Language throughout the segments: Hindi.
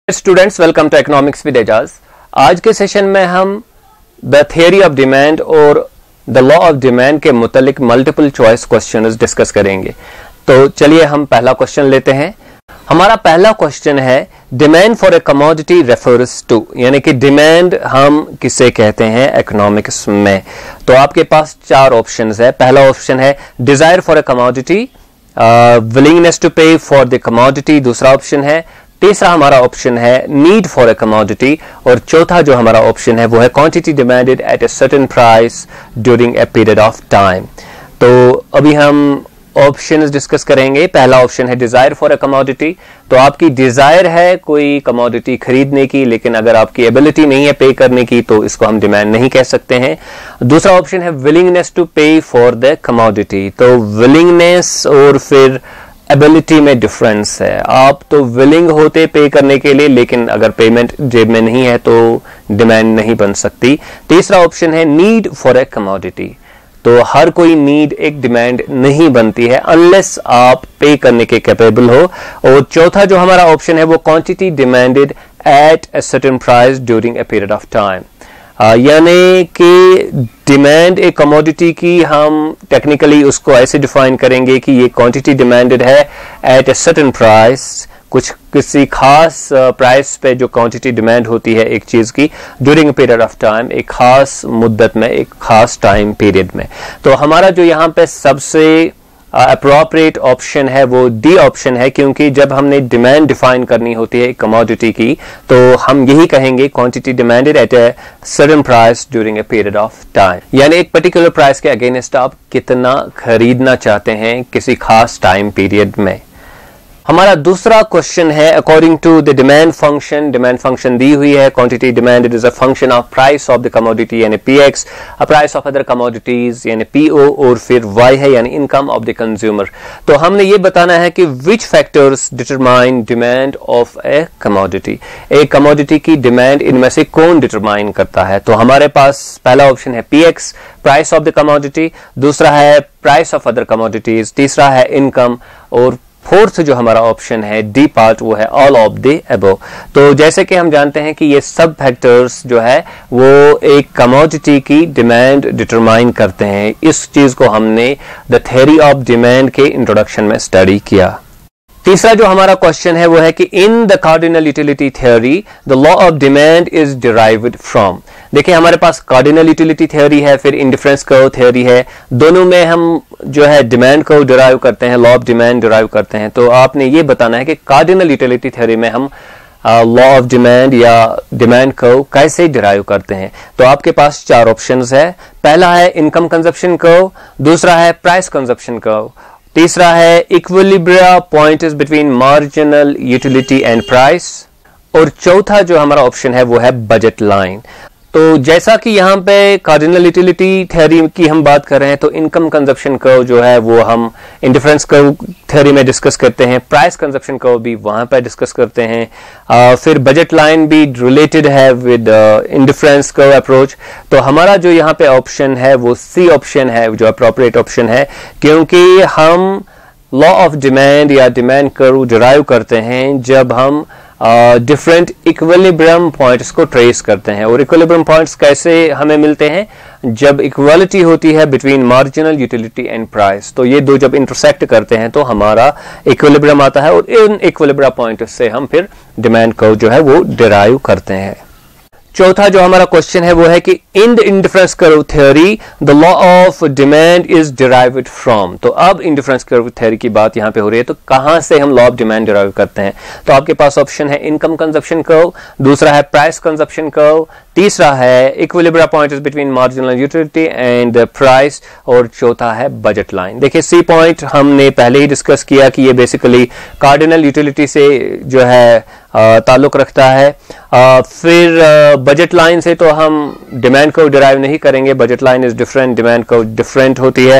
Students, welcome to economics with Ejaz. आज के सेशन में हम द थियरी ऑफ डिमांड और द लॉ ऑफ डिमांड के मुतालिक मल्टीपल चॉइस क्वेश्चंस डिस्कस करेंगे। तो चलिए हम पहला क्वेश्चन लेते हैं। हमारा पहला क्वेश्चन है demand for a commodity refers to, यानी कि डिमांड हम किसे कहते हैं इकोनॉमिक्स में। तो आपके पास चार ऑप्शंस है। पहला ऑप्शन है desire for a commodity, willingness to pay for the commodity, दूसरा ऑप्शन है। तीसरा हमारा ऑप्शन है नीड फॉर ए कमोडिटी, और चौथा जो हमारा ऑप्शन है वो है quantity demanded eight a certain price during a period of time. तो अभी हम ऑप्शंस डिस्कस करेंगे। पहला ऑप्शन है डिजायर फॉर ए कमोडिटी। तो आपकी डिजायर है कोई कमोडिटी खरीदने की, लेकिन अगर आपकी एबिलिटी नहीं है पे करने की तो इसको हम डिमांड नहीं कह सकते हैं। दूसरा ऑप्शन है willingness to pay for the commodity. तो विलिंगनेस और फिर एबिलिटी में डिफरेंस है। आप तो विलिंग होते पे करने के लिए, लेकिन अगर पेमेंट जेब में नहीं है तो डिमांड नहीं बन सकती। तीसरा ऑप्शन है नीड फॉर ए कमोडिटी। तो हर कोई नीड एक डिमांड नहीं बनती है अनलेस आप पे करने के कैपेबल हो। और चौथा जो हमारा ऑप्शन है वो quantity demanded eight a certain price during a period of time, यानी कि डिमांड एक कमोडिटी की हम टेक्निकली उसको ऐसे डिफाइन करेंगे कि ये क्वांटिटी डिमांडेड है एट ए सर्टेन प्राइस, कुछ किसी खास प्राइस पे जो क्वांटिटी डिमांड होती है एक चीज की ड्यूरिंग पीरियड ऑफ टाइम, एक खास मुद्दत में, एक खास टाइम पीरियड में। तो हमारा जो यहाँ पे सबसे अप्रोप्रिएट ऑप्शन है वो डी ऑप्शन है, क्योंकि जब हमने डिमांड डिफाइन करनी होती है कमोडिटी की तो हम यही कहेंगे quantity demanded eight a certain price during a period of time, यानी एक पर्टिकुलर प्राइस के अगेंस्ट आप कितना खरीदना चाहते हैं किसी खास टाइम पीरियड में। हमारा दूसरा क्वेश्चन है according to the demand function. Demand function दी हुई है quantity demanded is a function of price of the commodity यानी PX, a price of other commodities यानी पीओ, और फिर वाई है यानी इनकम ऑफ द कंज्यूमर। तो हमने ये बताना है कि विच factors determine demand of a commodity. एक कमोडिटी की डिमांड इनमें से कौन डिटरमाइन करता है। तो हमारे पास पहला ऑप्शन है px, price of the commodity, दूसरा है प्राइस ऑफ अदर कमोडिटीज, तीसरा है इनकम, और फोर्थ जो हमारा ऑप्शन है डी पार्ट वो है ऑल ऑफ द अबव। तो जैसे कि हम जानते हैं कि ये सब फैक्टर्स जो है वो एक कमोडिटी की डिमांड डिटरमाइन करते हैं। इस चीज को हमने द थ्योरी ऑफ डिमांड के इंट्रोडक्शन में स्टडी किया। तीसरा जो हमारा क्वेश्चन है वो है कि in the cardinal utility theory the law of demand is derived from. देखिए हमारे पास कार्डिनल यूटिलिटी थ्योरी है, फिर इंडिफरेंस कर्व थ्योरी है, दोनों में हम जो है डिमांड को डिराइव करते हैं, लॉ ऑफ डिमांड डिराइव करते हैं। तो आपने ये बताना है कि कार्डिनल यूटिलिटी थ्योरी में हम लॉ ऑफ डिमांड या डिमांड कर्व कैसे डिराइव करते हैं। तो आपके पास चार ऑप्शंस है। पहला है इनकम कंजप्शन कर्व, दूसरा है प्राइस कंजप्शन कर्व, तीसरा है equilibria point is between marginal utility and price, और चौथा जो हमारा ऑप्शन है वो है बजट लाइन। तो जैसा कि यहाँ पे कार्डिनल यूटिलिटी थ्योरी की हम बात कर रहे हैं तो इनकम कंजप्शन कर्व जो है वो हम इंडिफरेंस कर्व थ्योरी में डिस्कस करते हैं, प्राइस कंजप्शन कर्व भी वहां पर डिस्कस करते हैं, फिर बजट लाइन भी रिलेटेड है विद इंडिफरेंस कर्व अप्रोच। तो हमारा जो यहाँ पे ऑप्शन है वो सी ऑप्शन है जो अप्रोप्रिएट ऑप्शन है, क्योंकि हम लॉ ऑफ डिमांड या डिमांड कर्व डिराइव करते हैं जब हम डिफरेंट इक्विलिब्रियम पॉइंट्स को ट्रेस करते हैं। और इक्विलिब्रियम पॉइंट्स कैसे हमें मिलते हैं, जब इक्वालिटी होती है between marginal utility and price. तो ये दो जब इंटरसेक्ट करते हैं तो हमारा इक्विलिब्रियम आता है, और इन इक्विलिब्रियम पॉइंट से हम फिर डिमांड कर्व जो है वो डिराइव करते हैं। चौथा जो हमारा क्वेश्चन है वो है कि in the indifference curve theory the law of demand is derived from. तो अब इंडिफरेंस कर्व थ्योरी की बात यहां पे हो रही है, तो कहां से हम लॉ ऑफ डिमांड डिराइव करते हैं। तो आपके पास ऑप्शन है इनकम कंजप्शन कर्व, दूसरा है प्राइस कंजप्शन कर्व, तीसरा है equilibria point is between marginal utility and price, और चौथा है बजट लाइन। देखिए सी पॉइंट हमने पहले ही डिस्कस किया कि ये बेसिकली कार्डिनल यूटिलिटी से जो है ताल्लुक रखता है। फिर बजट लाइन से तो हम डिमांड कर्व डिराइव नहीं करेंगे, budget line is different, demand curve different होती है।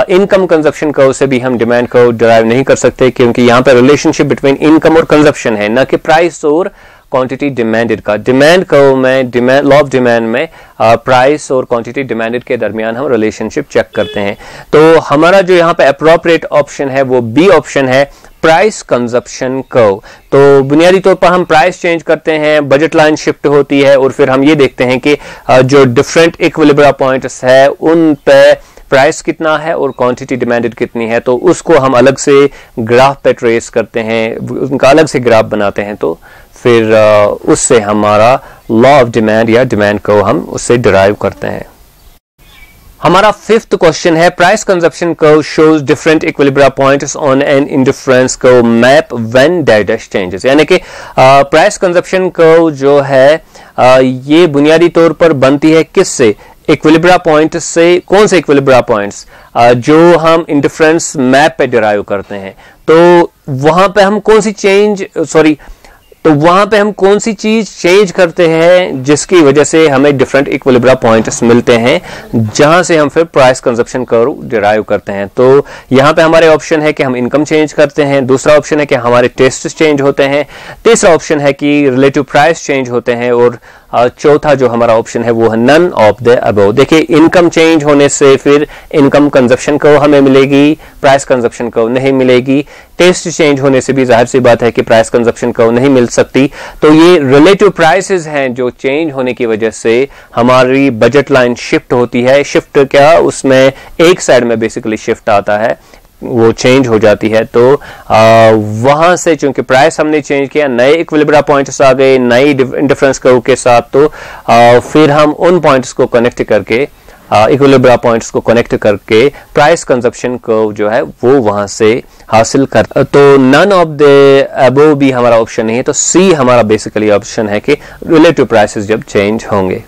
इनकम कंजप्शन कर्व से भी हम डिमांड कर्व डिराइव नहीं कर सकते, क्योंकि यहाँ पे रिलेशनशिप बिटवीन इनकम और कंजप्शन है, न कि प्राइस और क्वांटिटी डिमांडेड का। डिमांड कर्व में लॉ ऑफ डिमांड में प्राइस और क्वांटिटी डिमांडेड के दरमियान हम रिलेशनशिप चेक करते हैं। तो हमारा जो यहाँ पे अप्रोप्रिएट ऑप्शन है वो बी ऑप्शन है, प्राइस कंजप्शन कर्व। तो बुनियादी तौर पर हम प्राइस चेंज करते हैं, बजट लाइन शिफ्ट होती है और फिर हम ये देखते हैं कि जो डिफरेंट इक्विलिब्रियम पॉइंट्स है उन पे प्राइस कितना है और क्वांटिटी डिमांडेड कितनी है, तो उसको हम अलग से ग्राफ पे ट्रेस करते हैं, उनका अलग से ग्राफ बनाते हैं, तो फिर उससे हमारा लॉ ऑफ डिमांड या डिमांड को हम उससे डिराइव करते हैं। हमारा फिफ्थ क्वेश्चन है price consumption curve shows different equilibrium points on an indifference curve map when dash changes. यानी कि प्राइस कंजप्शन कर्व जो है ये बुनियादी तौर पर बनती है किससे, इक्विलिब्रियम पॉइंट से। कौन से इक्विलिब्रियम पॉइंट्स जो हम इंडिफरेंस मैप पे डिराइव करते हैं, तो वहां पे हम कौन सी चीज चेंज करते हैं जिसकी वजह से हमें डिफरेंट इक्विलिब्रियम पॉइंट्स मिलते हैं जहां से हम फिर प्राइस कंजप्शन कर्व डिराइव करते हैं। तो यहां पे हमारे ऑप्शन है कि हम इनकम चेंज करते हैं, दूसरा ऑप्शन है कि हमारे टेस्ट चेंज होते हैं, तीसरा ऑप्शन है कि रिलेटिव प्राइस चेंज होते हैं और चौथा जो हमारा ऑप्शन है वो है नन ऑफ द अबव। देखिए इनकम चेंज होने से फिर इनकम कंजप्शन कर्व हमें मिलेगी, प्राइस कंजप्शन कर्व नहीं मिलेगी। टेस्ट चेंज होने से भी जाहिर सी बात है कि प्राइस कंजप्शन कर्व नहीं मिल सकती। तो ये रिलेटिव प्राइसेस हैं जो चेंज होने की वजह से हमारी बजट लाइन शिफ्ट होती है। शिफ्ट क्या, उसमें एक साइड में बेसिकली शिफ्ट आता है, वो चेंज हो जाती है। तो वहां से चूंकि प्राइस हमने चेंज किया, नए इक्विलिब्रियम पॉइंट्स आ गए नई इंडिफरेंस कर्व के साथ, तो फिर हम उन पॉइंट्स को कनेक्ट करके इक्विलिब्रियम पॉइंट्स को कनेक्ट करके प्राइस कंजप्शन कर्व जो है वो वहां से हासिल कर। तो नन ऑफ द अबव भी हमारा ऑप्शन नहीं है, तो सी हमारा बेसिकली ऑप्शन है कि रिलेटिव प्राइसेस जब चेंज होंगे।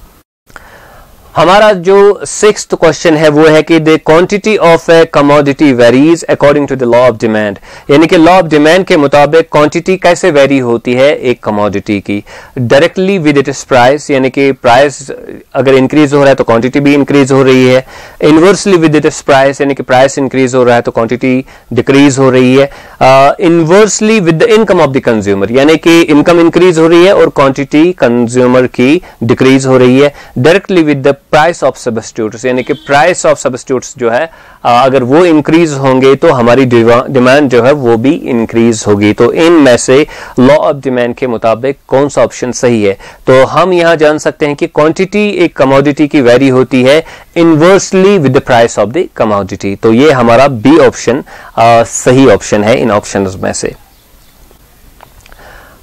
हमारा जो सिक्स्थ क्वेश्चन है वो है कि the quantity of a commodity varies according to the law of demand. यानी कि लॉ ऑफ डिमांड के मुताबिक क्वांटिटी कैसे वेरी होती है एक कमोडिटी की, डायरेक्टली विद इट्स प्राइस, यानी कि प्राइस अगर इंक्रीज हो रहा है तो क्वांटिटी भी इंक्रीज हो रही है, इनवर्सली विद इट्स प्राइस, यानी कि प्राइस इंक्रीज हो रहा है तो क्वांटिटी डिक्रीज हो रही है, inversely with the income of the consumer, यानी कि इनकम इंक्रीज हो रही है और क्वांटिटी कंज्यूमर की डिक्रीज हो रही है, directly with the price of substitutes, यानी कि प्राइस ऑफ सब्स्टिट्यूट्स जो है अगर वो इंक्रीज होंगे तो हमारी डिमांड जो है वो भी इंक्रीज होगी। तो इनमें से लॉ ऑफ डिमांड के मुताबिक कौन सा ऑप्शन सही है, तो हम यहां जान सकते हैं कि क्वांटिटी एक कमोडिटी की वेरी होती है inversely with the price of the commodity. तो ये हमारा बी ऑप्शन सही ऑप्शन है इन ऑप्शंस में से।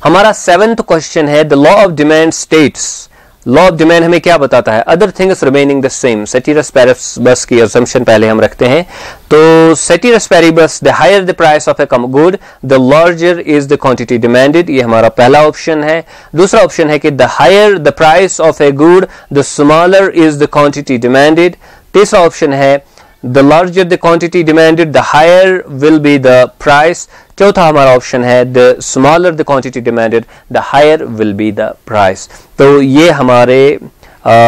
हमारा सेवेंथ क्वेश्चन है the law of demand states. Law of demand हमें क्या बताता है, other things remaining the same. Ceteris paribus की असम्पशन पहले हम रखते हैं। तो ceteris paribus, the higher the price of a good the larger is the quantity demanded, ये हमारा पहला ऑप्शन है। दूसरा ऑप्शन है कि the higher the price of a good the smaller is the quantity demanded. तीसरा ऑप्शन है the larger the quantity demanded the higher will be the price। चौथा हमारा ऑप्शन है the smaller the quantity demanded the higher will be the price। तो ये हमारे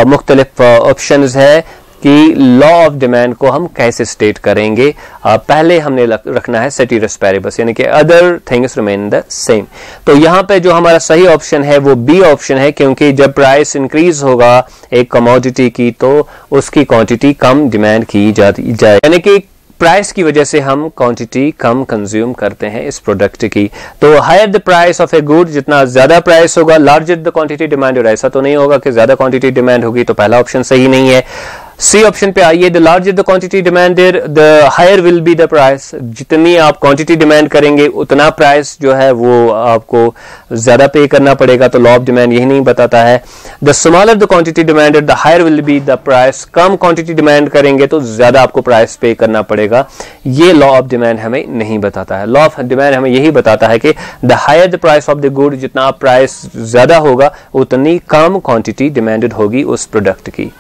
मुख्तलिफ ऑप्शंस है कि लॉ ऑफ डिमांड को हम कैसे स्टेट करेंगे। पहले हमने रखना है सेटिरस पैरिबस, यानी कि other things remain the same. तो यहाँ पे जो हमारा सही ऑप्शन है वो बी ऑप्शन है, क्योंकि जब प्राइस इंक्रीज होगा एक कमोडिटी की तो उसकी क्वांटिटी कम डिमांड की जाए, यानी कि प्राइस की वजह से हम क्वांटिटी कम कंज्यूम करते हैं इस प्रोडक्ट की। तो higher the price of a good, जितना ज्यादा प्राइस होगा लार्जर द क्वांटिटी डिमांड। ऐसा तो नहीं होगा कि ज्यादा क्वांटिटी डिमांड होगी, तो पहला ऑप्शन सही नहीं है। सी ऑप्शन पे आइए, the larger the quantity demanded the higher will be the price. जितनी आप क्वांटिटी डिमांड करेंगे उतना प्राइस जो है वो आपको ज्यादा पे करना पड़ेगा। तो लॉ ऑफ डिमांड यही नहीं बताता है। The smaller the quantity demanded the higher will be the price. कम क्वांटिटी डिमांड करेंगे तो ज्यादा आपको प्राइस पे करना पड़ेगा, ये लॉ ऑफ डिमांड हमें नहीं बताता है। लॉ ऑफ डिमांड हमें यही बताता है कि the higher the price of the good, जितना प्राइस ज्यादा होगा उतनी कम क्वांटिटी डिमांडेड होगी उस प्रोडक्ट की।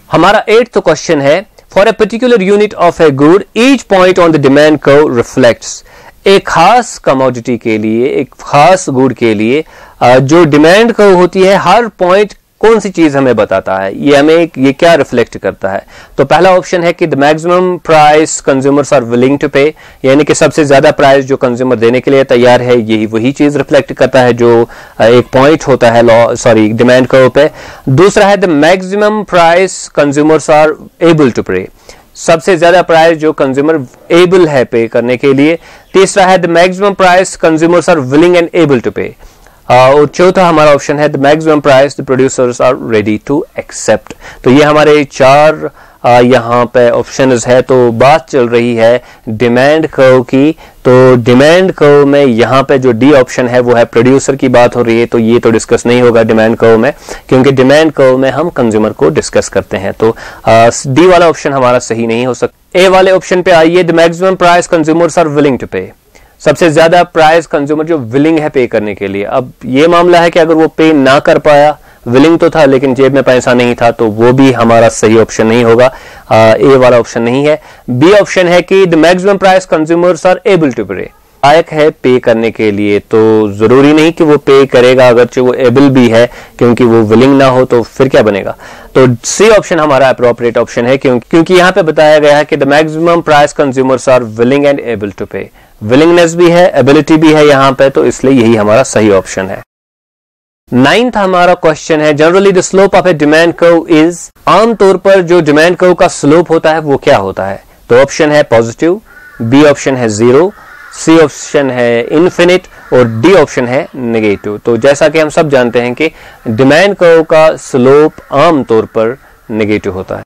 हमारा 8th क्वेश्चन है for a particular unit of a good each point on the demand curve reflects. एक खास कमोडिटी के लिए, एक खास गुड के लिए जो डिमांड कर्व होती है, हर पॉइंट कौन सी चीज हमें बताता है, ये क्या रिफ्लेक्ट करता है। तो पहला ऑप्शन है कि the maximum price consumers are willing to pay, यानी कि सबसे ज्यादा प्राइस जो कंज्यूमर देने के लिए तैयार है, यही वही चीज रिफ्लेक्ट करता है जो एक पॉइंट होता है डिमांड कर्व पे। दूसरा है the maximum price consumers are able to pay, सबसे ज्यादा प्राइस जो कंज्यूमर एबल है पे करने के लिए। तीसरा है the maximum price consumers are willing and able to pay. और चौथा हमारा ऑप्शन है the maximum price the producers are ready to accept. तो ये हमारे चार यहाँ पे ऑप्शंस है। तो बात चल रही है डिमांड कर्व की। तो डिमांड कर्व में यहाँ पे जो डी ऑप्शन है वो है प्रोड्यूसर की बात हो रही है। तो ये तो डिस्कस नहीं होगा डिमांड कर्व में, क्योंकि डिमांड कर्व में हम कंज्यूमर को डिस्कस करते हैं। तो डी वाला ऑप्शन हमारा सही नहीं हो सकता। ए वाले ऑप्शन पे आइए, the maximum price consumers are willing to pay. सबसे ज्यादा प्राइस कंज्यूमर जो विलिंग है पे करने के लिए। अब ये मामला है कि अगर वो पे ना कर पाया, विलिंग तो था लेकिन जेब में पैसा नहीं था, तो वो भी हमारा सही ऑप्शन नहीं होगा। ए वाला ऑप्शन नहीं है। बी ऑप्शन है कि the maximum price consumers are able to pay, लायक है पे करने के लिए। तो जरूरी नहीं कि वो पे करेगा, अगरचे वो एबल भी है, क्योंकि वो विलिंग ना हो तो फिर क्या बनेगा। तो सी ऑप्शन हमारा अप्रोप्रिएट ऑप्शन है, क्योंकि यहाँ पे बताया गया है कि the maximum price consumers are willing and able to pay. Willingness भी है, एबिलिटी भी है यहाँ पे, तो इसलिए यही हमारा सही ऑप्शन है। 9th हमारा क्वेश्चन है, generally the slope of A demand curve is. आमतौर पर जो डिमांड कर्व का स्लोप होता है वो क्या होता है। तो ऑप्शन है पॉजिटिव, बी ऑप्शन है 0, सी ऑप्शन है इन्फिनिट और डी ऑप्शन है नेगेटिव। तो जैसा कि हम सब जानते हैं कि डिमांड कर्व का स्लोप आमतौर पर नेगेटिव होता है।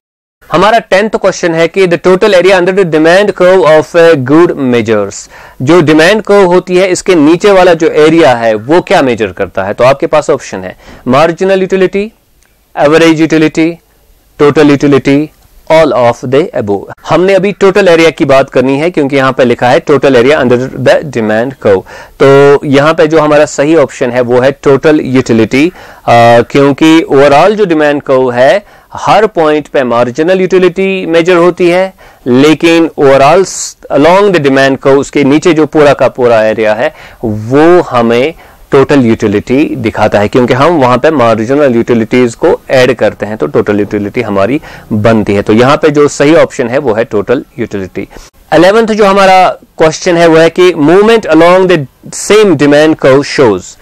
हमारा 10th क्वेश्चन है कि the total area under the demand curve of a good measures. जो डिमांड कर्व होती है इसके नीचे वाला जो एरिया है वो क्या मेजर करता है। तो आपके पास ऑप्शन है marginal utility, average utility, total utility, all of the above. हमने अभी टोटल एरिया की बात करनी है, क्योंकि यहां पे लिखा है total area under the demand curve. तो यहां पे जो हमारा सही ऑप्शन है वो है टोटल यूटिलिटी, क्योंकि ओवरऑल जो डिमांड कर्व है हर पॉइंट पे मार्जिनल यूटिलिटी मेजर होती है, लेकिन overall along the demand curve उसके नीचे जो पूरा का पूरा एरिया है वो हमें टोटल यूटिलिटी दिखाता है, क्योंकि हम वहां पे मार्जिनल यूटिलिटीज को ऐड करते हैं तो टोटल यूटिलिटी हमारी बनती है। तो यहां पे जो सही ऑप्शन है वो है टोटल यूटिलिटी। 11th जो हमारा क्वेश्चन है वो है कि movement along the same demand curve shows.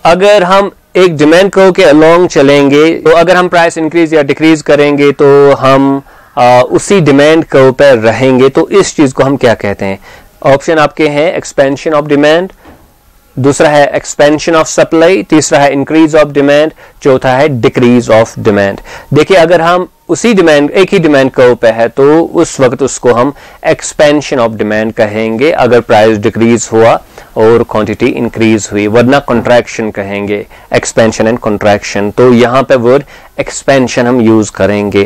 अगर हम एक डिमांड कर्व के अलोंग चलेंगे, तो अगर हम प्राइस इंक्रीज या डिक्रीज करेंगे तो हम उसी डिमांड कर्व पर रहेंगे। तो इस चीज को हम क्या कहते हैं। ऑप्शन आपके हैं एक्सपेंशन ऑफ डिमांड, दूसरा है एक्सपेंशन ऑफ सप्लाई, तीसरा है इंक्रीज ऑफ डिमांड, चौथा है डिक्रीज ऑफ डिमांड। देखिए अगर हम उसी डिमांड एक ही डिमांड कर्व पे है तो उस वक्त उसको हम एक्सपेंशन ऑफ डिमांड कहेंगे अगर प्राइस डिक्रीज हुआ और क्वांटिटी इंक्रीज हुई, वरना कॉन्ट्रैक्शन कहेंगे, एक्सपेंशन एंड कॉन्ट्रैक्शन। तो यहाँ पे वर्ड एक्सपेंशन हम यूज करेंगे।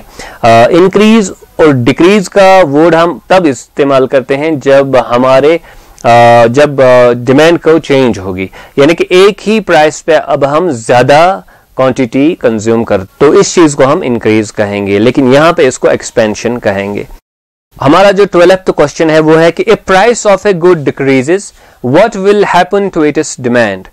इंक्रीज और डिक्रीज का वर्ड हम तब इस्तेमाल करते हैं जब हमारे जब डिमांड कर्व चेंज होगी, यानी कि एक ही प्राइस पे अब हम ज्यादा क्वांटिटी कंज्यूम कर, तो इस चीज को हम इंक्रीज कहेंगे, लेकिन यहां पे इसको एक्सपेंशन कहेंगे। हमारा जो 12th क्वेश्चन है वो है कि if price of a good decreases what will happen to its demand.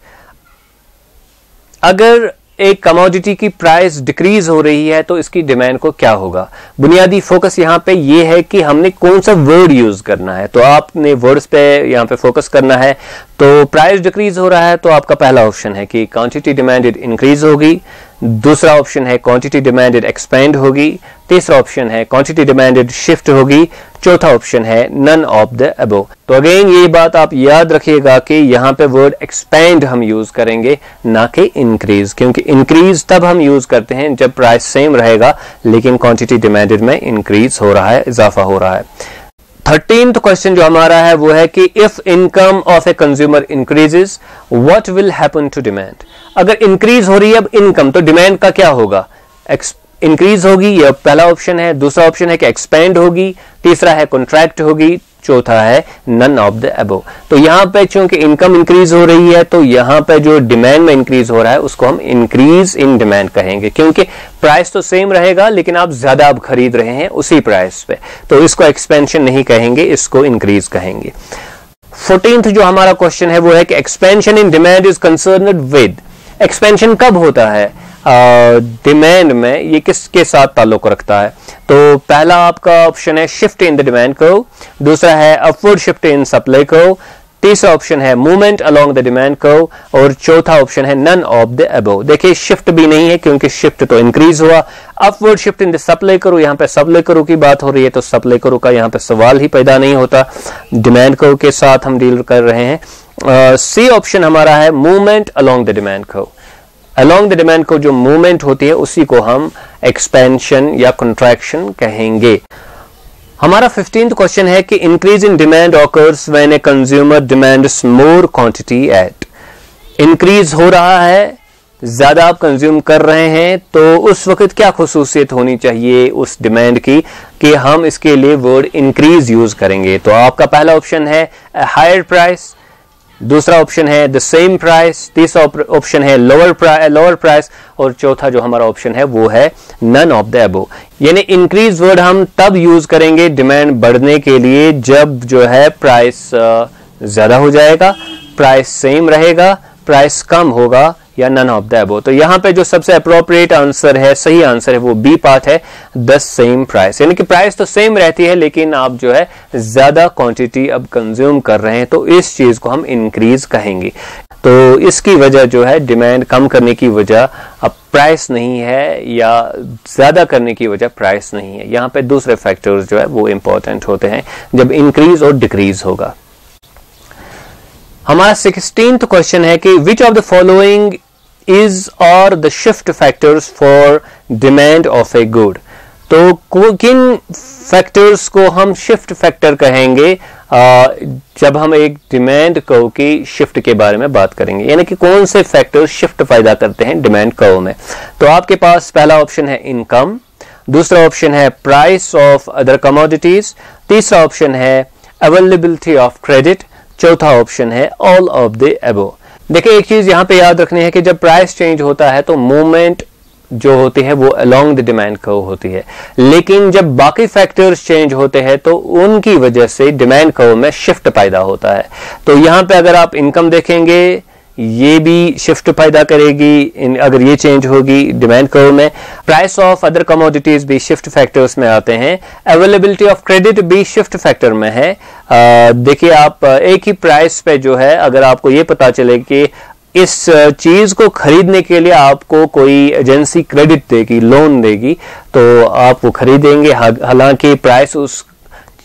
अगर एक कमोडिटी की प्राइस डिक्रीज हो रही है तो इसकी डिमांड को क्या होगा। बुनियादी फोकस यहाँ पे ये है कि हमने कौन सा वर्ड यूज करना है, तो आपने वर्ड्स पे यहाँ पे फोकस करना है। तो प्राइस डिक्रीज हो रहा है तो आपका पहला ऑप्शन है कि क्वांटिटी डिमांडेड इंक्रीज होगी, दूसरा ऑप्शन है क्वांटिटी डिमांडेड एक्सपेंड होगी, तीसरा ऑप्शन है क्वांटिटी डिमांडेड शिफ्ट होगी, चौथा ऑप्शन है नन ऑफ द अबोव। तो अगेन ये बात आप याद रखिएगा कि यहाँ पे वर्ड एक्सपेंड हम यूज करेंगे ना कि इंक्रीज, क्योंकि इंक्रीज तब हम यूज करते हैं जब प्राइस सेम रहेगा लेकिन क्वांटिटी डिमांडेड में इंक्रीज हो रहा है, इजाफा हो रहा है। 13th क्वेश्चन जो हमारा है वो है कि if income of a consumer increases what will happen to demand. अगर इंक्रीज हो रही है अब इनकम तो डिमांड का क्या होगा, इंक्रीज होगी, यह पहला ऑप्शन है। दूसरा ऑप्शन है कि एक्सपेंड होगी, तीसरा है कॉन्ट्रैक्ट होगी, चौथा है नन ऑफ द अबोव। तो यहां पे चूंकि इनकम इंक्रीज हो रही है तो यहां पे जो डिमांड में इंक्रीज हो रहा है उसको हम इंक्रीज इन डिमांड कहेंगे, क्योंकि प्राइस तो सेम रहेगा लेकिन आप ज्यादा अब खरीद रहे हैं उसी प्राइस पे, तो इसको एक्सपेंशन नहीं कहेंगे, इसको इंक्रीज कहेंगे। 14th जो हमारा क्वेश्चन है वो है कि expansion in demand is concerned with. Expansion कब होता है डिमांड में, ये किसके साथ ताल्लुक रखता है। तो पहला आपका ऑप्शन है shift in the demand curve, दूसरा है upward shift in supply curve, तीसरा ऑप्शन है movement along the demand curve, और चौथा ऑप्शन है नन ऑफ द अबव। देखिए शिफ्ट भी नहीं है क्योंकि शिफ्ट तो इंक्रीज हुआ। Upward shift in the supply curve, यहां पे सप्लाई कर्व की बात हो रही है तो सप्लाई कर्व का यहां पे सवाल ही पैदा नहीं होता, डिमांड कर्व के साथ हम डील कर रहे हैं। सी ऑप्शन हमारा है movement along the demand curve. Along the demand curve जो मूवमेंट होती है उसी को हम एक्सपेंशन या कंट्रैक्शन कहेंगे। हमारा 15th क्वेश्चन है कि increase in demand occurs when a consumer demands more quantity eight. Increase हो रहा है, ज्यादा आप कंज्यूम कर रहे हैं, तो उस वक्त क्या खुसूसियत होनी चाहिए उस डिमांड की कि हम इसके लिए वर्ड इंक्रीज यूज करेंगे। तो आपका पहला ऑप्शन है हायर प्राइस, दूसरा ऑप्शन है द सेम प्राइस, तीसरा ऑप्शन है लोअर प्राइस, और चौथा जो हमारा ऑप्शन है वो है नन ऑफ द अबव। यानी इंक्रीज वर्ड हम तब यूज करेंगे डिमांड बढ़ने के लिए जब जो है प्राइस ज्यादा हो जाएगा, प्राइस सेम रहेगा, प्राइस कम होगा, या नन ऑफ द अबव। तो यहां पे जो सबसे अप्रोप्रिएट आंसर है, सही आंसर है वो बी पार्ट है, द सेम प्राइस। यानी कि प्राइस तो सेम रहती है लेकिन आप जो है ज्यादा क्वांटिटी अब कंज्यूम कर रहे हैं तो इस चीज को हम इंक्रीज कहेंगे। तो इसकी वजह जो है डिमांड कम करने की वजह अब प्राइस नहीं है, या ज्यादा करने की वजह प्राइस नहीं है। यहां पे दूसरे फैक्टर्स जो है वो इंपॉर्टेंट होते हैं जब इंक्रीज और डिक्रीज होगा। हमारा 16th क्वेश्चन है कि which of the following is और the shift factors for demand of a good. तो किन फैक्टर्स को हम शिफ्ट फैक्टर कहेंगे जब हम एक डिमांड कर्व की शिफ्ट के बारे में बात करेंगे, यानी कि कौन से फैक्टर्स शिफ्ट पैदा करते हैं डिमांड कर्व में। तो आपके पास पहला ऑप्शन है इनकम, दूसरा ऑप्शन है प्राइस ऑफ अदर कमोडिटीज, तीसरा ऑप्शन है अवेलेबिलिटी ऑफ क्रेडिट, चौथा ऑप्शन है ऑल ऑफ द अबव। देखिए एक चीज यहां पे याद रखनी है कि जब प्राइस चेंज होता है तो मूवमेंट जो होती है वो अलोंग द डिमांड कर्व होती है, लेकिन जब बाकी फैक्टर्स चेंज होते हैं तो उनकी वजह से डिमांड कर्व में शिफ्ट पैदा होता है। तो यहां पे अगर आप इनकम देखेंगे ये भी शिफ्ट पैदा करेगी अगर ये चेंज होगी डिमांड कर्व में। प्राइस ऑफ अदर कमोडिटीज भी शिफ्ट फैक्टर्स में आते हैं, अवेलेबिलिटी ऑफ क्रेडिट भी शिफ्ट फैक्टर में है। देखिए आप एक ही प्राइस पे जो है अगर आपको ये पता चले कि इस चीज को खरीदने के लिए आपको कोई एजेंसी क्रेडिट देगी, लोन देगी, तो आप वो खरीदेंगे। हालांकि प्राइस उस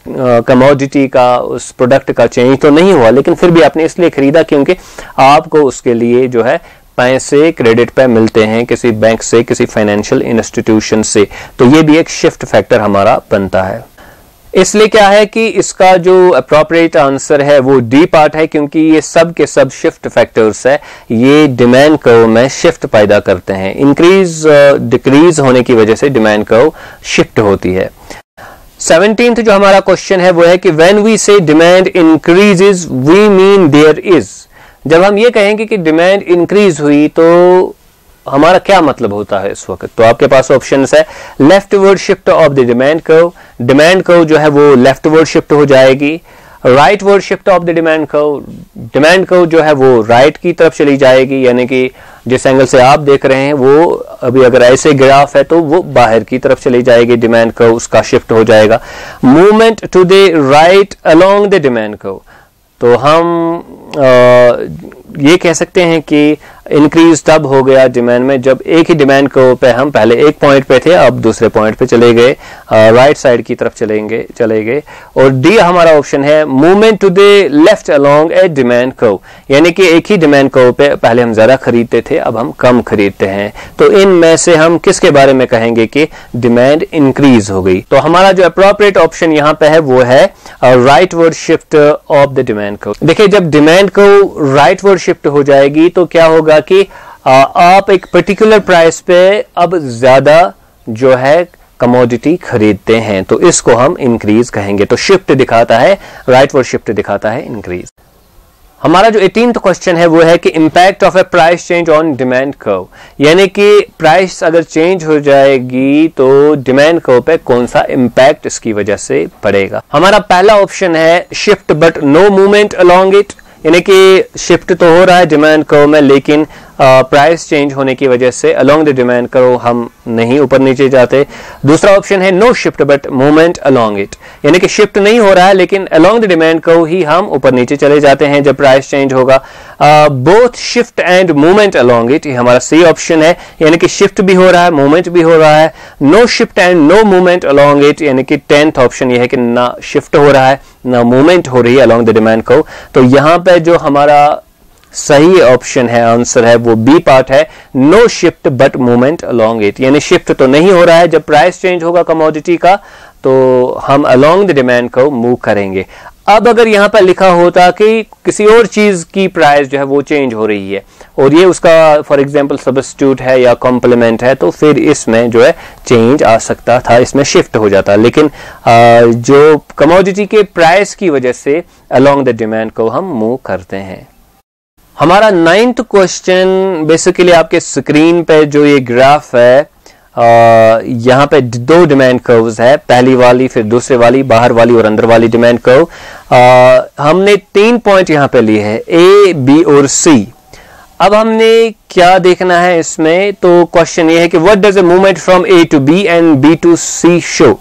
कमोडिटी का, उस प्रोडक्ट का चेंज तो नहीं हुआ, लेकिन फिर भी आपने इसलिए खरीदा क्योंकि आपको उसके लिए जो है पैसे क्रेडिट पे मिलते हैं किसी बैंक से, किसी फाइनेंशियल इंस्टीट्यूशन से। तो ये भी एक शिफ्ट फैक्टर हमारा बनता है। इसलिए क्या है कि इसका जो अप्रोप्रिएट आंसर है वो डी पार्ट है, क्योंकि ये सब के सब शिफ्ट फैक्टर्स है, ये डिमांड कर्व में शिफ्ट पैदा करते हैं। इंक्रीज डिक्रीज होने की वजह से डिमांड कर्व शिफ्ट होती है। 17th जो हमारा क्वेश्चन है वो है कि when we say demand increases we mean there is. जब हम ये कहेंगे कि डिमांड इंक्रीज हुई तो हमारा क्या मतलब होता है इस वक्त। तो आपके पास ऑप्शंस है leftward shift of the demand curve, demand curve जो है वो लेफ्टवर्ड शिफ्ट हो जाएगी। Rightward shift of the demand curve जो है वो राइट की तरफ चली जाएगी, यानी कि जिस एंगल से आप देख रहे हैं वो अभी अगर ऐसे ग्राफ है तो वो बाहर की तरफ चली जाएगी, डिमांड कर्व उसका शिफ्ट हो जाएगा। Movement to the right along the demand curve, तो हम ये कह सकते हैं कि इंक्रीज तब हो गया डिमांड में जब एक ही डिमांड कर्व पे हम पहले एक पॉइंट पे थे, अब दूसरे पॉइंट पे चले गए, राइट साइड की तरफ चले गए। और डी हमारा ऑप्शन है movement to the left along a demand curve, यानी कि एक ही डिमांड कर्व पे पहले हम ज्यादा खरीदते थे अब हम कम खरीदते हैं। तो इनमें से हम किसके बारे में कहेंगे कि डिमांड इंक्रीज हो गई। तो हमारा जो अप्रोप्रिएट ऑप्शन यहाँ पे है वो है rightward shift of the demand curve. देखिए जब डिमांड कर्व राइटवर्ड शिफ्ट हो जाएगी तो क्या होगा कि आप एक पर्टिकुलर प्राइस पे अब ज्यादा जो है कमोडिटी खरीदते हैं, तो इसको हम इंक्रीज कहेंगे। तो शिफ्ट दिखाता है, राइटवर्ड शिफ्ट दिखाता है इंक्रीज। हमारा जो 18th क्वेश्चन है वो है कि impact of A price change on demand curve, यानी कि प्राइस अगर चेंज हो जाएगी तो डिमांड कर्व पे कौन सा इंपैक्ट इसकी वजह से पड़ेगा। हमारा पहला ऑप्शन है shift but no movement along it, यानी कि शिफ्ट तो हो रहा है डिमांड कर्व में, लेकिन प्राइस चेंज होने की वजह से अलोंग द डिमांड कर्व हम नहीं ऊपर नीचे जाते। दूसरा ऑप्शन है no shift but movement along it, यानी कि शिफ्ट नहीं हो रहा है लेकिन अलोंग द डिमांड कर्व ही हम ऊपर नीचे चले जाते हैं जब प्राइस चेंज होगा। Both shift and movement along it, ये हमारा सी ऑप्शन है, यानी कि शिफ्ट भी हो रहा है मूवमेंट भी हो रहा है। No shift and no movement along it, यानी कि 10th ऑप्शन ये है कि ना शिफ्ट हो रहा है ना मूवमेंट हो रही है अलोंग द डिमांड कर्व। तो यहां पे जो हमारा सही ऑप्शन है, आंसर है, वो बी पार्ट है, no shift but movement along it, यानी शिफ्ट तो नहीं हो रहा है। जब प्राइस चेंज होगा कमोडिटी का तो हम along the demand curve move करेंगे। अब अगर यहां पर लिखा होता कि किसी और चीज की प्राइस जो है वो चेंज हो रही है और ये उसका फॉर एग्जांपल सब्स्टिट्यूट है या कॉम्प्लीमेंट है, तो फिर इसमें जो है चेंज आ सकता था, इसमें शिफ्ट हो जाता। लेकिन जो कमोडिटी के प्राइस की वजह से अलोंग द डिमांड कर्व हम मूव करते हैं। हमारा 9th क्वेश्चन बेसिकली आपके स्क्रीन पे जो ये ग्राफ है, यहां पे दो डिमांड कर्व्स है, पहली वाली फिर दूसरे वाली, बाहर वाली और अंदर वाली डिमांड कर्व। हमने 3 पॉइंट यहां पे लिए हैं, ए बी और सी। अब हमने क्या देखना है इसमें, तो क्वेश्चन ये है कि what does a movement from A to B and B to C show.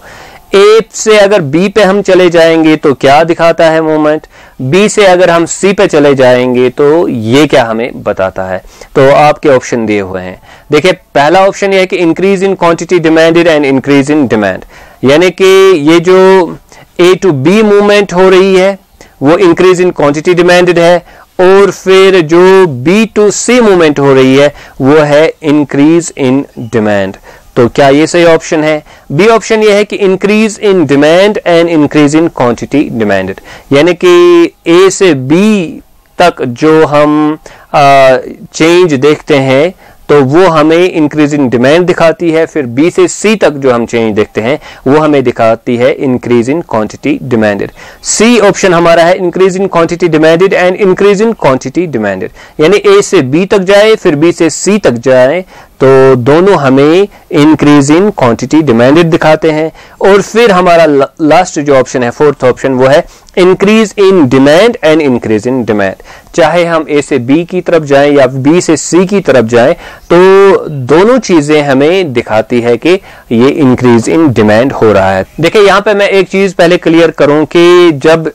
A से अगर बी पे हम चले जाएंगे तो क्या दिखाता है मूवमेंट, बी से अगर हम सी पे चले जाएंगे तो ये क्या हमें बताता है। तो आपके ऑप्शन दिए हुए हैं, देखिए पहला ऑप्शन ये है कि increase in quantity demanded and increase in demand, यानी कि ये जो ए टू बी मूवमेंट हो रही है वो इंक्रीज इन क्वांटिटी डिमांडेड है, और फिर जो बी टू सी मूवमेंट हो रही है वो है इंक्रीज इन डिमांड। तो क्या ये सही ऑप्शन है? बी ऑप्शन ये है कि increase in demand and increase in quantity demanded, यानी कि ए से बी तक जो हम चेंज देखते हैं तो वो हमें इंक्रीज इन डिमांड दिखाती है, फिर बी से सी तक जो हम चेंज देखते हैं वो हमें दिखाती है increase in quantity demanded. C option हमारा है increase in quantity demanded and increase in quantity demanded, यानी ए से बी तक जाए फिर बी से सी तक जाए तो दोनों हमें इंक्रीज इन क्वांटिटी डिमांडेड दिखाते हैं। और फिर हमारा लास्ट जो ऑप्शन है, फोर्थ ऑप्शन, वो है increase in demand and increase in demand. चाहे हम ए से बी की तरफ जाएं या बी से सी की तरफ जाएं तो दोनों चीजें हमें दिखाती है कि ये इंक्रीज इन डिमांड हो रहा है। देखिए यहां पे मैं एक चीज पहले क्लियर करूं कि जब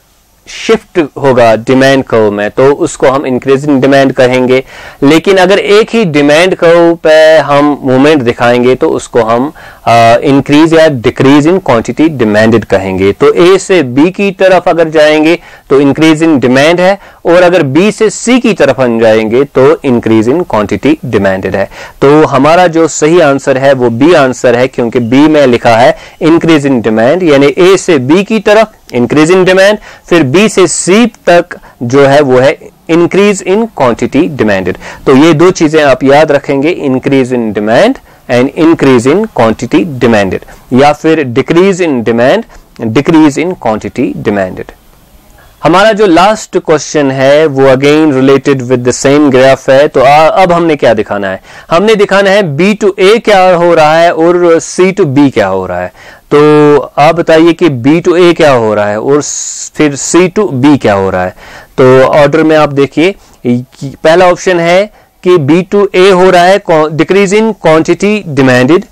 शिफ्ट होगा डिमांड कर्व में तो उसको हम इंक्रीज इन डिमांड कहेंगे, लेकिन अगर एक ही डिमांड कर्व पे हम मूवमेंट दिखाएंगे तो उसको हम इंक्रीज या डिक्रीज इन क्वांटिटी डिमांडेड कहेंगे। तो ए से बी की तरफ अगर जाएंगे तो इंक्रीज इन डिमांड है, और अगर बी से सी की तरफ हम जाएंगे तो इंक्रीज इन क्वांटिटी डिमांडेड है। तो हमारा जो सही आंसर है वो बी आंसर है, क्योंकि बी में लिखा है इंक्रीज इन डिमांड, यानी ए से बी की तरफ इंक्रीज इन डिमांड, फिर बी से सी तक जो है वो है इंक्रीज इन क्वांटिटी डिमांडेड। तो ये दो चीजें आप याद रखेंगे, increase in demand and increase in quantity demanded, या फिर decrease in demand decrease in quantity demanded. हमारा जो लास्ट क्वेश्चन है वो again related with the same graph है। तो अब हमने क्या दिखाना है, हमने दिखाना है बी टू ए क्या हो रहा है और सी टू बी क्या हो रहा है। तो आप बताइए कि बी टू ए क्या हो रहा है और फिर सी टू बी क्या हो रहा है। तो ऑर्डर में आप देखिए, पहला ऑप्शन है कि बी टू ए हो रहा है decrease in quantity demanded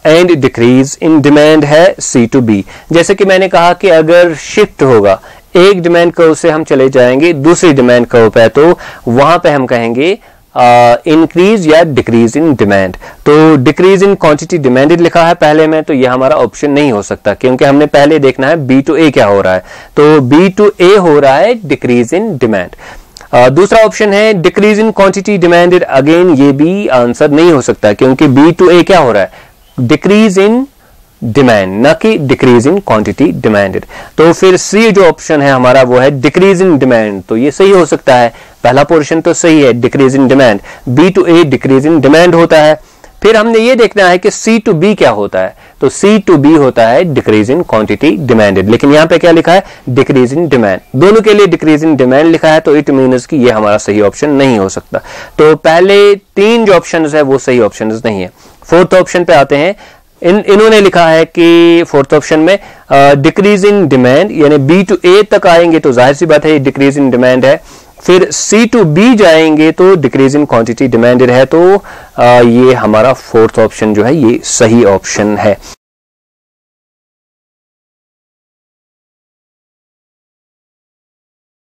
and decrease in demand है सी टू बी। जैसे कि मैंने कहा कि अगर शिफ्ट होगा, एक डिमांड कर्व से हम चले जाएंगे दूसरी डिमांड कर्व पे, तो वहां पे हम कहेंगे इंक्रीज या डिक्रीज इन डिमांड। तो डिक्रीज इन क्वांटिटी डिमांडेड लिखा है पहले में, तो यह हमारा ऑप्शन नहीं हो सकता, क्योंकि हमने पहले देखना है बी टू ए क्या हो रहा है। तो बी टू ए हो रहा है डिक्रीज इन डिमांड। दूसरा ऑप्शन है डिक्रीज इन क्वांटिटी डिमांडेड, अगेन ये भी आंसर नहीं हो सकता, क्योंकि बी टू ए क्या हो रहा है, डिक्रीज इन डिमांड, न कि डिक्रीज इन क्वांटिटी डिमांडेड। तो फिर सी जो ऑप्शन है हमारा वो है डिक्रीज इन डिमांड, तो ये सही हो सकता है, पहला पोर्शन तो सही है, decrease in demand, B to A decrease in demand होता है। फिर हमने ये देखना है कि सी टू बी क्या होता है, तो सी टू बी होता है डिक्रीज इन क्वांटिटी डिमांडेड, लेकिन यहां पे क्या लिखा है, डिक्रीज इन डिमांड। दोनों के लिए डिक्रीज इन डिमांड लिखा है, तो इट मीन्स कि ये हमारा सही ऑप्शन नहीं हो सकता। तो पहले तीन जो ऑप्शन है वो सही ऑप्शन नहीं है। फोर्थ ऑप्शन पे आते हैं, इन्होंने लिखा है कि फोर्थ ऑप्शन में डिक्रीज इन डिमांड, यानी बी टू ए तक आएंगे तो जाहिर सी बात है डिक्रीज इन डिमांड है। फिर C to B जाएंगे तो डिक्रीज इन क्वांटिटी डिमांडेड है, तो ये हमारा फोर्थ ऑप्शन जो है ये सही ऑप्शन है।